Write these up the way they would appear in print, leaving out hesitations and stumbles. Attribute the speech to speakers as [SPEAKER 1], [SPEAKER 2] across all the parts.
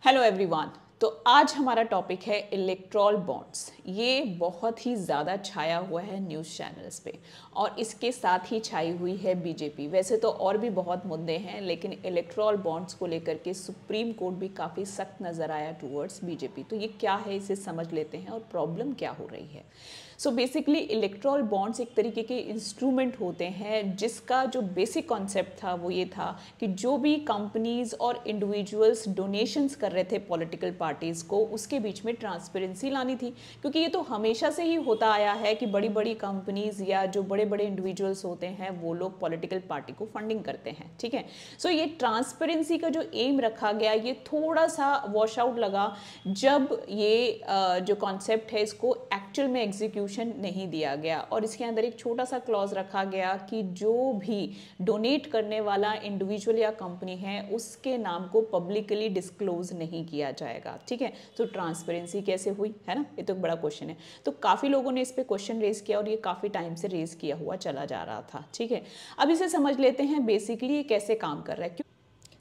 [SPEAKER 1] Hello everyone. तो आज हमारा टॉपिक है इलेक्ट्रॉल बॉन्ड्स। ये बहुत ही ज़्यादा छाया हुआ है न्यूज़ चैनल्स पे और इसके साथ ही छाई हुई है बीजेपी। वैसे तो और भी बहुत मुद्दे हैं, लेकिन इलेक्ट्रॉल बॉन्ड्स को लेकर के सुप्रीम कोर्ट भी काफ़ी सख्त नज़र आया टूवर्ड्स बीजेपी। तो ये क्या है, इसे समझ लेते हैं और प्रॉब्लम क्या हो रही है। सो बेसिकली इलेक्ट्रॉल बॉन्ड्स एक तरीके के इंस्ट्रूमेंट होते हैं जिसका जो बेसिक कॉन्सेप्ट था वो ये था कि जो भी कंपनीज और इंडिविजुअल्स डोनेशंस कर रहे थे पॉलिटिकल पार्टीज़ को, उसके बीच में ट्रांसपेरेंसी लानी थी। क्योंकि ये तो हमेशा से ही होता आया है कि बड़ी बड़ी कंपनीज या जो बड़े बड़े इंडिविजुअल्स होते हैं वो लोग पॉलिटिकल पार्टी को फंडिंग करते हैं। ठीक है, सो ये ट्रांसपेरेंसी का जो एम रखा गया ये थोड़ा सा वॉश आउट लगा जब ये जो कॉन्सेप्ट है इसको एक्चुअल में एग्जीक्यूशन नहीं दिया गया। और इसके अंदर एक छोटा सा क्लॉज रखा गया कि जो भी डोनेट करने वाला इंडिविजुअल या कंपनी है उसके नाम को पब्लिकली डिस्क्लोज नहीं किया जाएगा। ठीक है, तो ट्रांसपेरेंसी कैसे हुई, है ना, ये तो एक बड़ा क्वेश्चन है। तो काफ़ी लोगों ने इस पे क्वेश्चन रेज किया और ये काफ़ी टाइम से रेज किया हुआ चला जा रहा था। ठीक है, अब इसे समझ लेते हैं बेसिकली ये कैसे काम कर रहा है।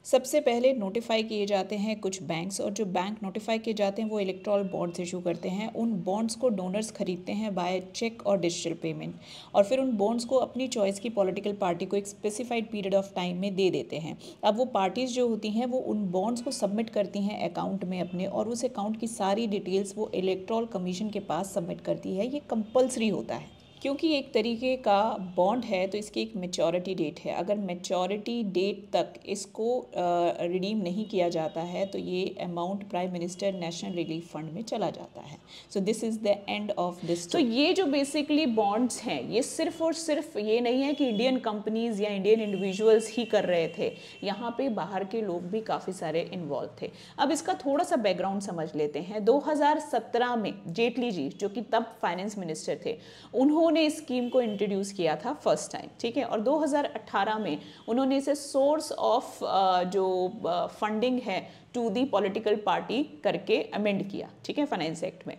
[SPEAKER 1] सबसे पहले नोटिफाई किए जाते हैं कुछ बैंक्स, और जो बैंक नोटिफाई किए जाते हैं वो इलेक्ट्रॉल बॉन्ड्स इशू करते हैं। उन बॉन्ड्स को डोनर्स खरीदते हैं बाय चेक और डिजिटल पेमेंट, और फिर उन बॉन्ड्स को अपनी चॉइस की पॉलिटिकल पार्टी को एक स्पेसिफाइड पीरियड ऑफ टाइम में दे देते हैं। अब वो पार्टीज़ जो होती हैं वो उन बॉन्ड्स को सबमिट करती हैं अकाउंट में अपने, और उस अकाउंट की सारी डिटेल्स वो इलेक्ट्रॉल कमीशन के पास सबमिट करती है। ये कंपल्सरी होता है क्योंकि एक तरीके का बॉन्ड है तो इसकी एक मैच्योरिटी डेट है। अगर मैच्योरिटी डेट तक इसको रिडीम नहीं किया जाता है तो ये amount prime minister national relief fund में चला जाता है। So this is the end of this. तो ये जो बेसिकली बॉन्ड्स हैं ये सिर्फ और सिर्फ ये नहीं है कि इंडियन कंपनीज या इंडियन इंडिविजुअल्स ही कर रहे थे, यहाँ पे बाहर के लोग भी काफ़ी सारे इन्वॉल्व थे। अब इसका थोड़ा सा बैकग्राउंड समझ लेते हैं। 2017 में जेटली जी, जो कि तब फाइनेंस मिनिस्टर थे, उन्होंने इस स्कीम को इंट्रोड्यूस किया था फर्स्ट टाइम। ठीक है, और 2018 में उन्होंने इसे सोर्स ऑफ जो फंडिंग है टू दी पॉलिटिकल पार्टी करके अमेंड किया। ठीक है, फाइनेंस एक्ट में।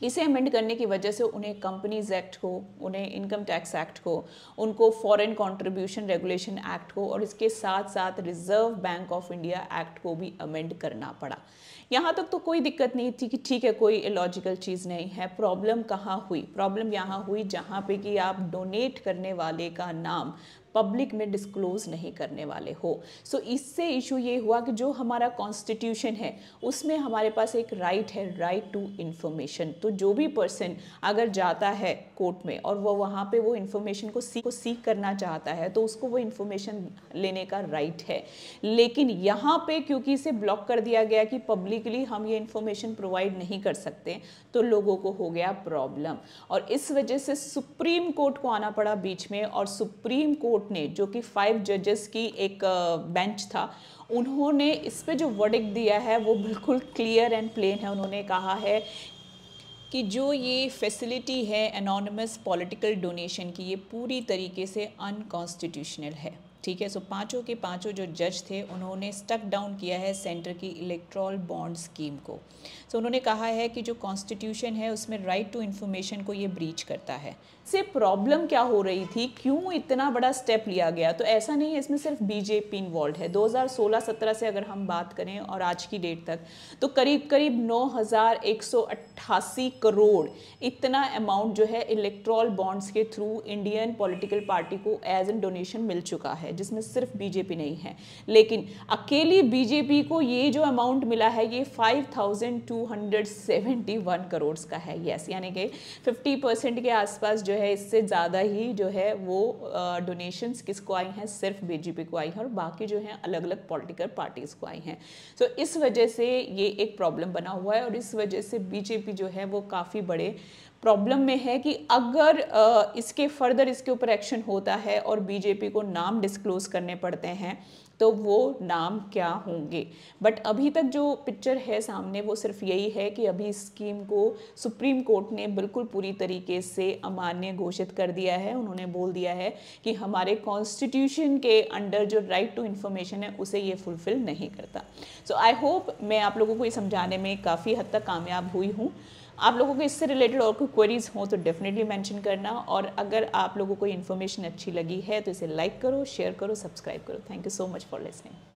[SPEAKER 1] इसे अमेंड करने की वजह से उन्हें कंपनीज एक्ट को, उन्हें इनकम टैक्स एक्ट को, उनको फॉरेन कंट्रीब्यूशन रेगुलेशन एक्ट को, और इसके साथ साथ reserve bank of India act को भी अमेंड करना पड़ा। यहाँ तक तो कोई दिक्कत नहीं थी कि ठीक है, कोई इलॉजिकल चीज़ नहीं है। प्रॉब्लम कहाँ हुई? प्रॉब्लम यहाँ हुई जहाँ पे कि आप डोनेट करने वाले का नाम पब्लिक में डिस्क्लोज नहीं करने वाले हो। सो इससे इशू ये हुआ कि जो हमारा कॉन्स्टिट्यूशन है उसमें हमारे पास एक राइट है, राइट टू इन्फॉर्मेशन। तो जो भी पर्सन अगर जाता है कोर्ट में और वो वहाँ पे वो इन्फॉर्मेशन को सीख करना चाहता है तो उसको वो इन्फॉर्मेशन लेने का राइट है। लेकिन यहाँ पे क्योंकि इसे ब्लॉक कर दिया गया कि पब्लिकली हम ये इन्फॉर्मेशन प्रोवाइड नहीं कर सकते, तो लोगों को हो गया प्रॉब्लम, और इस वजह से सुप्रीम कोर्ट को आना पड़ा बीच में। और सुप्रीम कोर्ट ने, जो कि 5 जजेस की एक बेंच था, उन्होंने इस पे जो वर्डिक्ट दिया है वो बिल्कुल क्लियर एंड प्लेन है। उन्होंने कहा है कि जो ये फैसिलिटी है एनोनिमस पॉलिटिकल डोनेशन की, ये पूरी तरीके से अनकॉन्स्टिट्यूशनल है। ठीक है, सो पांचों के पांचों जो जज थे उन्होंने स्टक डाउन किया है सेंटर की इलेक्ट्रॉल बॉन्ड स्कीम को। सो उन्होंने कहा है कि जो कॉन्स्टिट्यूशन है उसमें राइट टू इन्फॉर्मेशन को ये ब्रीच करता है। से प्रॉब्लम क्या हो रही थी, क्यों इतना बड़ा स्टेप लिया गया? तो ऐसा नहीं है इसमें सिर्फ बीजेपी इन्वॉल्व है। 2016-17 से अगर हम बात करें और आज की डेट तक, तो करीब करीब 9,188 करोड़ इतना अमाउंट जो है इलेक्ट्रॉल बॉन्ड्स के थ्रू इंडियन पॉलिटिकल पार्टी को एज एन डोनेशन मिल चुका है, जिसमें सिर्फ बीजेपी नहीं है। लेकिन अकेली बीजेपी को ये जो अमाउंट मिला है ये 5,271 करोड़ का है। यस, यानी कि 50% के आसपास जो है, इससे ज़्यादा ही जो है वो डोनेशंस किसको आई हैं? सिर्फ बीजेपी को आई हैं, और बाकी जो हैं अलग अलग पॉलिटिकल पार्टीज़ को आई हैं। तो इस वजह से ये एक प्रॉब्लम बना हुआ है, और इस वजह से बीजेपी जो है वो काफ़ी बड़े प्रॉब्लम में है कि अगर इसके फर्दर इसके ऊपर एक्शन होता है और बीजेपी को नाम डिस्क्लोज करने पड़ते हैं तो वो नाम क्या होंगे। बट अभी तक जो पिक्चर है सामने वो सिर्फ यही है कि अभी इस स्कीम को सुप्रीम कोर्ट ने बिल्कुल पूरी तरीके से अमान्य घोषित कर दिया है। उन्होंने बोल दिया है कि हमारे कॉन्स्टिट्यूशन के अंडर जो राइट टू इन्फॉर्मेशन है उसे ये फुलफिल नहीं करता। सो आई होप मैं आप लोगों को ये समझाने में काफ़ी हद तक कामयाब हुई हूँ। आप लोगों को इससे रिलेटेड और कोई क्वेरीज हो तो डेफिनेटली मेंशन करना, और अगर आप लोगों को इन्फॉर्मेशन अच्छी लगी है तो इसे लाइक करो, शेयर करो, सब्सक्राइब करो। Thank you so much for listening.